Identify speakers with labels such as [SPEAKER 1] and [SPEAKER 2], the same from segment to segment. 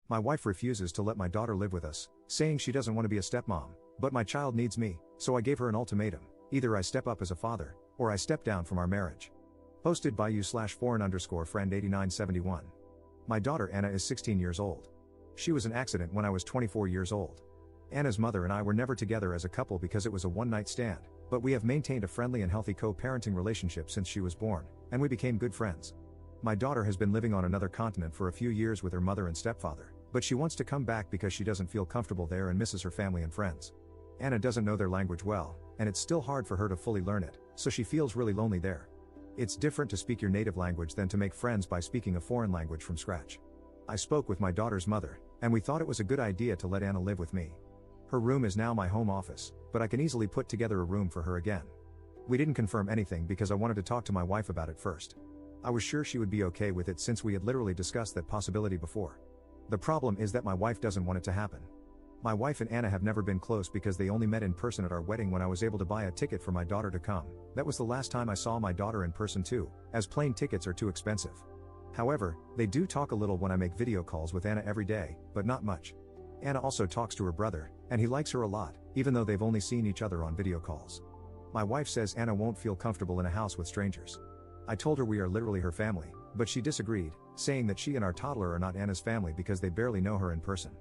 [SPEAKER 1] My wife refuses to let my daughter live with us, saying she doesn't want to be a stepmom, but my child needs me, so I gave her an ultimatum: either I step up as a father, or I step down from our marriage. Posted by you/foreign_friend 8971. My daughter Anna is 16 years old. She was an accident when I was 24 years old. Anna's mother and I were never together as a couple because it was a one-night stand, but we have maintained a friendly and healthy co-parenting relationship since she was born, and we became good friends. My daughter has been living on another continent for a few years with her mother and stepfather, but she wants to come back because she doesn't feel comfortable there and misses her family and friends. Anna doesn't know their language well, and it's still hard for her to fully learn it, so she feels really lonely there. It's different to speak your native language than to make friends by speaking a foreign language from scratch. I spoke with my daughter's mother, and we thought it was a good idea to let Anna live with me. Her room is now my home office, but I can easily put together a room for her again. We didn't confirm anything because I wanted to talk to my wife about it first. I was sure she would be okay with it since we had literally discussed that possibility before. The problem is that my wife doesn't want it to happen. My wife and Anna have never been close because they only met in person at our wedding when I was able to buy a ticket for my daughter to come. That was the last time I saw my daughter in person too, as plane tickets are too expensive. However, they do talk a little when I make video calls with Anna every day, but not much. Anna also talks to her brother, and he likes her a lot, even though they've only seen each other on video calls. My wife says Anna won't feel comfortable in a house with strangers. I told her we are literally her family, but she disagreed, saying that she and our toddler are not Anna's family because they barely know her in person.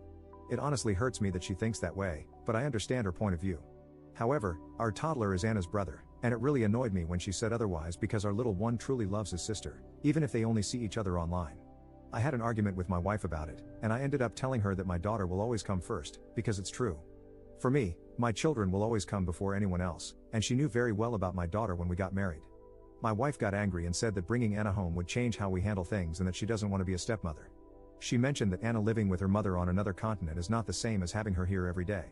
[SPEAKER 1] It honestly hurts me that she thinks that way, but I understand her point of view. However, our toddler is Anna's brother, and it really annoyed me when she said otherwise because our little one truly loves his sister, even if they only see each other online. I had an argument with my wife about it, and I ended up telling her that my daughter will always come first, because it's true. For me, my children will always come before anyone else, and she knew very well about my daughter when we got married. My wife got angry and said that bringing Anna home would change how we handle things and that she doesn't want to be a stepmother. She mentioned that Anna living with her mother on another continent is not the same as having her here every day.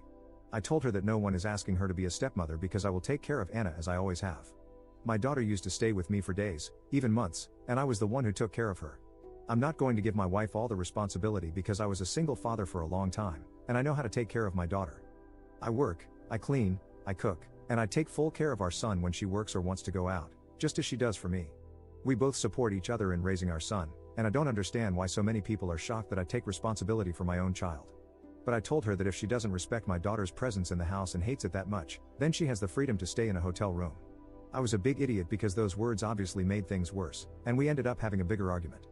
[SPEAKER 1] I told her that no one is asking her to be a stepmother because I will take care of Anna as I always have. My daughter used to stay with me for days, even months, and I was the one who took care of her. I'm not going to give my wife all the responsibility because I was a single father for a long time, and I know how to take care of my daughter. I work, I clean, I cook, and I take full care of our son when she works or wants to go out, just as she does for me. We both support each other in raising our son, and I don't understand why so many people are shocked that I take responsibility for my own child. But I told her that if she doesn't respect my daughter's presence in the house and hates it that much, then she has the freedom to stay in a hotel room. I was a big idiot because those words obviously made things worse, and we ended up having a bigger argument.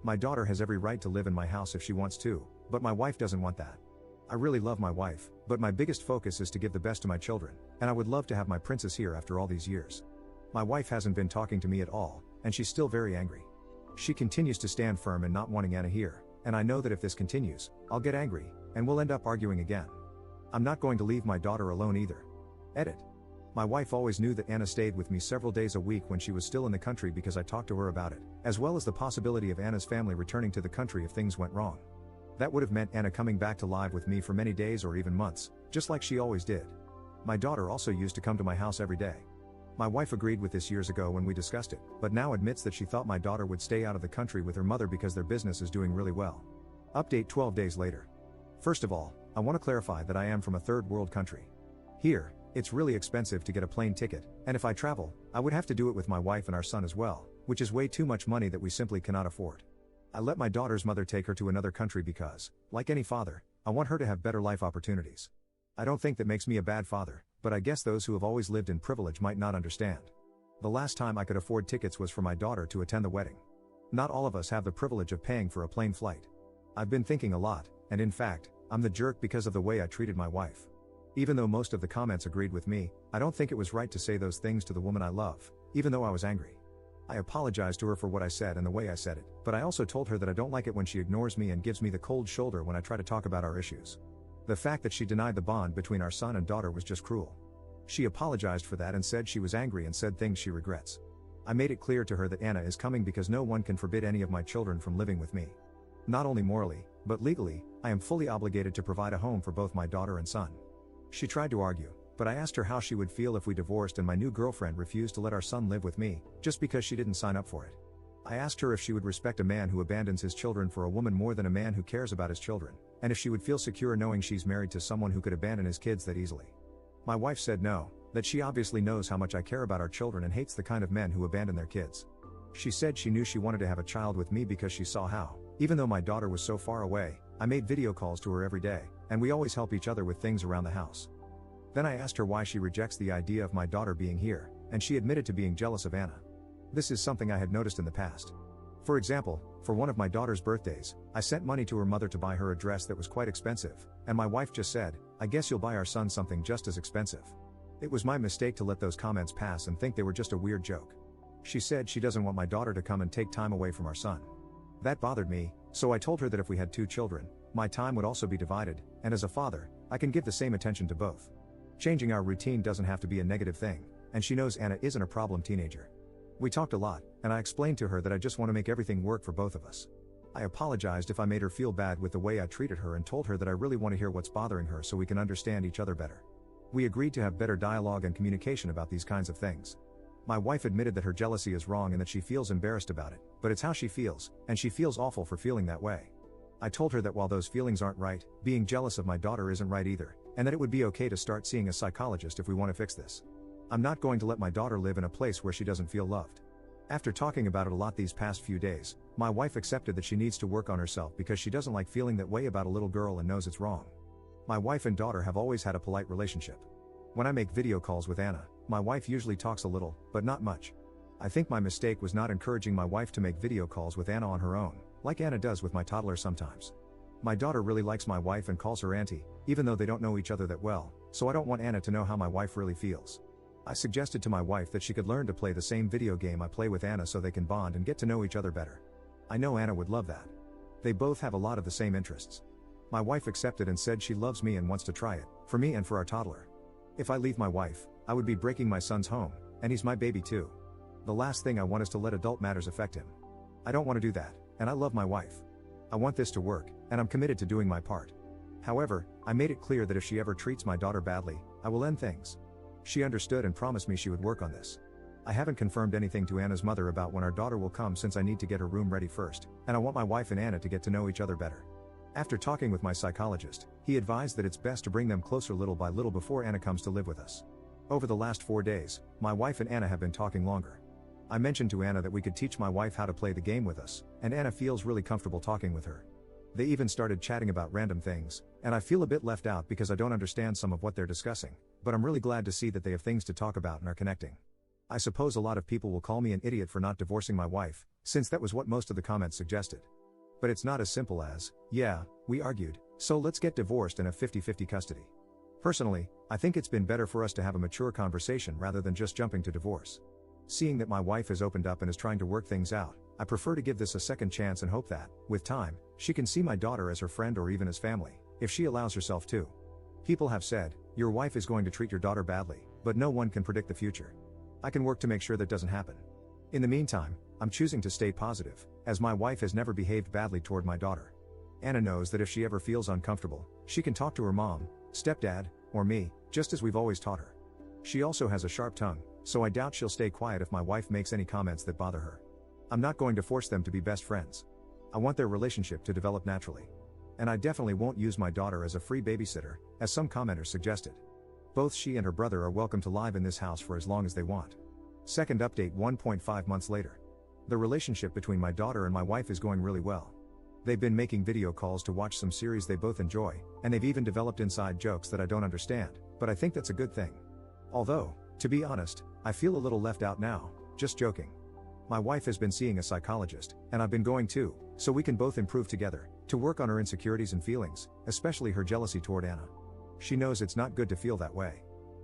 [SPEAKER 1] My daughter has every right to live in my house if she wants to, but my wife doesn't want that. I really love my wife, but my biggest focus is to give the best to my children, and I would love to have my princess here after all these years. My wife hasn't been talking to me at all, and she's still very angry. She continues to stand firm in not wanting Anna here, and I know that if this continues, I'll get angry, and we'll end up arguing again. I'm not going to leave my daughter alone either. Edit. My wife always knew that Anna stayed with me several days a week when she was still in the country because I talked to her about it, as well as the possibility of Anna's family returning to the country if things went wrong. That would have meant Anna coming back to live with me for many days or even months, just like she always did. My daughter also used to come to my house every day. My wife agreed with this years ago when we discussed it, but now admits that she thought my daughter would stay out of the country with her mother because their business is doing really well. Update 12 days later. First of all, I want to clarify that I am from a third world country. Here, it's really expensive to get a plane ticket, and if I travel, I would have to do it with my wife and our son as well, which is way too much money that we simply cannot afford. I let my daughter's mother take her to another country because, like any father, I want her to have better life opportunities. I don't think that makes me a bad father, but I guess those who have always lived in privilege might not understand. The last time I could afford tickets was for my daughter to attend the wedding. Not all of us have the privilege of paying for a plane flight. I've been thinking a lot, and in fact, I'm the jerk because of the way I treated my wife. Even though most of the comments agreed with me, I don't think it was right to say those things to the woman I love, even though I was angry. I apologized to her for what I said and the way I said it, but I also told her that I don't like it when she ignores me and gives me the cold shoulder when I try to talk about our issues. The fact that she denied the bond between our son and daughter was just cruel. She apologized for that and said she was angry and said things she regrets. I made it clear to her that Anna is coming because no one can forbid any of my children from living with me. Not only morally, but legally, I am fully obligated to provide a home for both my daughter and son. She tried to argue, but I asked her how she would feel if we divorced and my new girlfriend refused to let our son live with me, just because she didn't sign up for it. I asked her if she would respect a man who abandons his children for a woman more than a man who cares about his children, and if she would feel secure knowing she's married to someone who could abandon his kids that easily. My wife said no, that she obviously knows how much I care about our children and hates the kind of men who abandon their kids. She said she knew she wanted to have a child with me because she saw how, even though my daughter was so far away, I made video calls to her every day, and we always help each other with things around the house. Then I asked her why she rejects the idea of my daughter being here, and she admitted to being jealous of Anna. This is something I had noticed in the past. For example, for one of my daughter's birthdays, I sent money to her mother to buy her a dress that was quite expensive, and my wife just said, "I guess you'll buy our son something just as expensive." It was my mistake to let those comments pass and think they were just a weird joke. She said she doesn't want my daughter to come and take time away from our son. That bothered me, so I told her that if we had 2 children, my time would also be divided, and as a father, I can give the same attention to both. Changing our routine doesn't have to be a negative thing, and she knows Anna isn't a problem teenager. We talked a lot, and I explained to her that I just want to make everything work for both of us. I apologized if I made her feel bad with the way I treated her and told her that I really want to hear what's bothering her so we can understand each other better. We agreed to have better dialogue and communication about these kinds of things. My wife admitted that her jealousy is wrong and that she feels embarrassed about it, but it's how she feels, and she feels awful for feeling that way. I told her that while those feelings aren't right, being jealous of my daughter isn't right either, and that it would be okay to start seeing a psychologist if we want to fix this. I'm not going to let my daughter live in a place where she doesn't feel loved. After talking about it a lot these past few days, my wife accepted that she needs to work on herself because she doesn't like feeling that way about a little girl and knows it's wrong. My wife and daughter have always had a polite relationship. When I make video calls with Anna, my wife usually talks a little, but not much. I think my mistake was not encouraging my wife to make video calls with Anna on her own, like Anna does with my toddler sometimes. My daughter really likes my wife and calls her auntie, even though they don't know each other that well, so I don't want Anna to know how my wife really feels. I suggested to my wife that she could learn to play the same video game I play with Anna so they can bond and get to know each other better. I know Anna would love that. They both have a lot of the same interests. My wife accepted and said she loves me and wants to try it, for me and for our toddler. If I leave my wife, I would be breaking my son's home, and he's my baby too. The last thing I want is to let adult matters affect him. I don't want to do that, and I love my wife. I want this to work, and I'm committed to doing my part. However, I made it clear that if she ever treats my daughter badly, I will end things. She understood and promised me she would work on this. I haven't confirmed anything to Anna's mother about when our daughter will come since I need to get her room ready first, and I want my wife and Anna to get to know each other better. After talking with my psychologist, he advised that it's best to bring them closer little by little before Anna comes to live with us. Over the last 4 days, my wife and Anna have been talking longer. I mentioned to Anna that we could teach my wife how to play the game with us, and Anna feels really comfortable talking with her. They even started chatting about random things, and I feel a bit left out because I don't understand some of what they're discussing, but I'm really glad to see that they have things to talk about and are connecting. I suppose a lot of people will call me an idiot for not divorcing my wife, since that was what most of the comments suggested. But it's not as simple as, yeah, we argued, so let's get divorced and have 50-50 custody. Personally, I think it's been better for us to have a mature conversation rather than just jumping to divorce. Seeing that my wife has opened up and is trying to work things out, I prefer to give this a second chance and hope that, with time, she can see my daughter as her friend or even as family, if she allows herself to. People have said, your wife is going to treat your daughter badly, but no one can predict the future. I can work to make sure that doesn't happen. In the meantime, I'm choosing to stay positive, as my wife has never behaved badly toward my daughter. Anna knows that if she ever feels uncomfortable, she can talk to her mom, stepdad, or me, just as we've always taught her. She also has a sharp tongue, so I doubt she'll stay quiet if my wife makes any comments that bother her. I'm not going to force them to be best friends. I want their relationship to develop naturally. And I definitely won't use my daughter as a free babysitter, as some commenters suggested. Both she and her brother are welcome to live in this house for as long as they want. Second update 1.5 months later. The relationship between my daughter and my wife is going really well. They've been making video calls to watch some series they both enjoy, and they've even developed inside jokes that I don't understand, but I think that's a good thing. Although, to be honest, I feel a little left out now, just joking. My wife has been seeing a psychologist, and I've been going too, so we can both improve together, to work on her insecurities and feelings, especially her jealousy toward Anna. She knows it's not good to feel that way.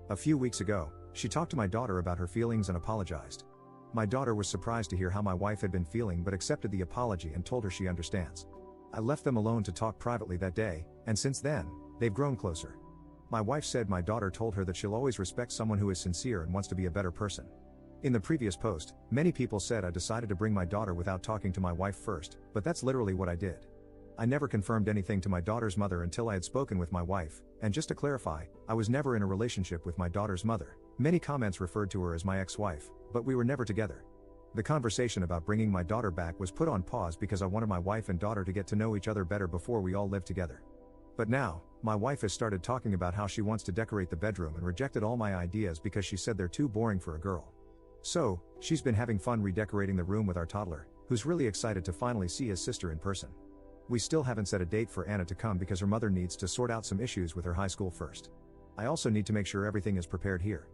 [SPEAKER 1] A few weeks ago, she talked to my daughter about her feelings and apologized. My daughter was surprised to hear how my wife had been feeling but accepted the apology and told her she understands. I left them alone to talk privately that day, and since then, they've grown closer. My wife said my daughter told her that she'll always respect someone who is sincere and wants to be a better person. In the previous post, many people said I decided to bring my daughter without talking to my wife first, but that's literally what I did. I never confirmed anything to my daughter's mother until I had spoken with my wife, and just to clarify, I was never in a relationship with my daughter's mother. Many comments referred to her as my ex-wife, but we were never together. The conversation about bringing my daughter back was put on pause because I wanted my wife and daughter to get to know each other better before we all lived together. But now, my wife has started talking about how she wants to decorate the bedroom and rejected all my ideas because she said they're too boring for a girl. So, she's been having fun redecorating the room with our toddler, who's really excited to finally see his sister in person. We still haven't set a date for Anna to come because her mother needs to sort out some issues with her high school first. I also need to make sure everything is prepared here.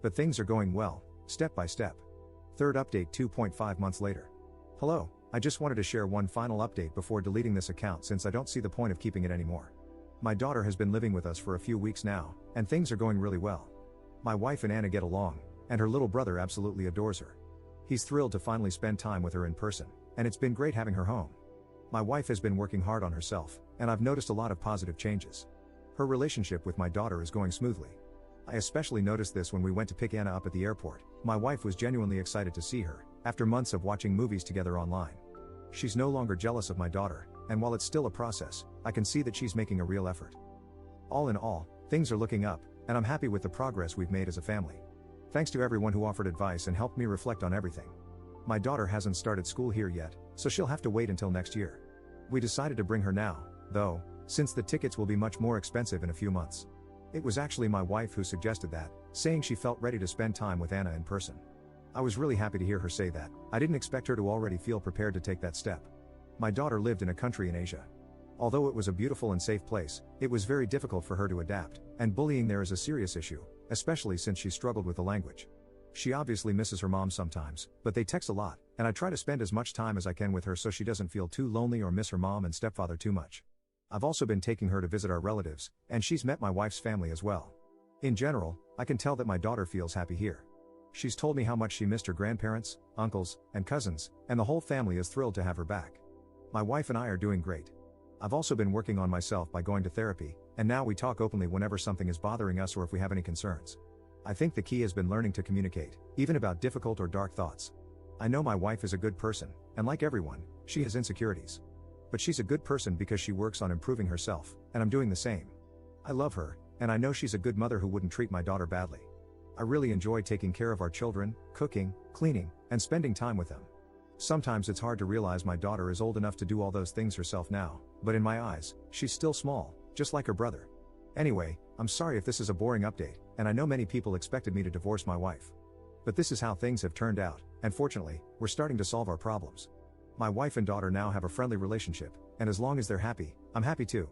[SPEAKER 1] But things are going well, step by step. Third update 2.5 months later. Hello, I just wanted to share one final update before deleting this account since I don't see the point of keeping it anymore. My daughter has been living with us for a few weeks now, and things are going really well. My wife and Anna get along, and her little brother absolutely adores her. He's thrilled to finally spend time with her in person, and it's been great having her home. My wife has been working hard on herself, and I've noticed a lot of positive changes. Her relationship with my daughter is going smoothly. I especially noticed this when we went to pick Anna up at the airport. My wife was genuinely excited to see her, after months of watching movies together online. She's no longer jealous of my daughter, and while it's still a process, I can see that she's making a real effort. All in all, things are looking up, and I'm happy with the progress we've made as a family. Thanks to everyone who offered advice and helped me reflect on everything. My daughter hasn't started school here yet, so she'll have to wait until next year. We decided to bring her now, though, since the tickets will be much more expensive in a few months. It was actually my wife who suggested that, saying she felt ready to spend time with Anna in person. I was really happy to hear her say that. I didn't expect her to already feel prepared to take that step. My daughter lived in a country in Asia. Although it was a beautiful and safe place, it was very difficult for her to adapt, and bullying there is a serious issue, especially since she struggled with the language. She obviously misses her mom sometimes, but they text a lot, and I try to spend as much time as I can with her so she doesn't feel too lonely or miss her mom and stepfather too much. I've also been taking her to visit our relatives, and she's met my wife's family as well. In general, I can tell that my daughter feels happy here. She's told me how much she missed her grandparents, uncles, and cousins, and the whole family is thrilled to have her back. My wife and I are doing great. I've also been working on myself by going to therapy, and now we talk openly whenever something is bothering us or if we have any concerns. I think the key has been learning to communicate, even about difficult or dark thoughts. I know my wife is a good person, and like everyone, she has insecurities. But she's a good person because she works on improving herself, and I'm doing the same. I love her, and I know she's a good mother who wouldn't treat my daughter badly. I really enjoy taking care of our children, cooking, cleaning, and spending time with them. Sometimes it's hard to realize my daughter is old enough to do all those things herself now, but in my eyes, she's still small, just like her brother. Anyway, I'm sorry if this is a boring update, and I know many people expected me to divorce my wife. But this is how things have turned out, and fortunately, we're starting to solve our problems. My wife and daughter now have a friendly relationship, and as long as they're happy, I'm happy too.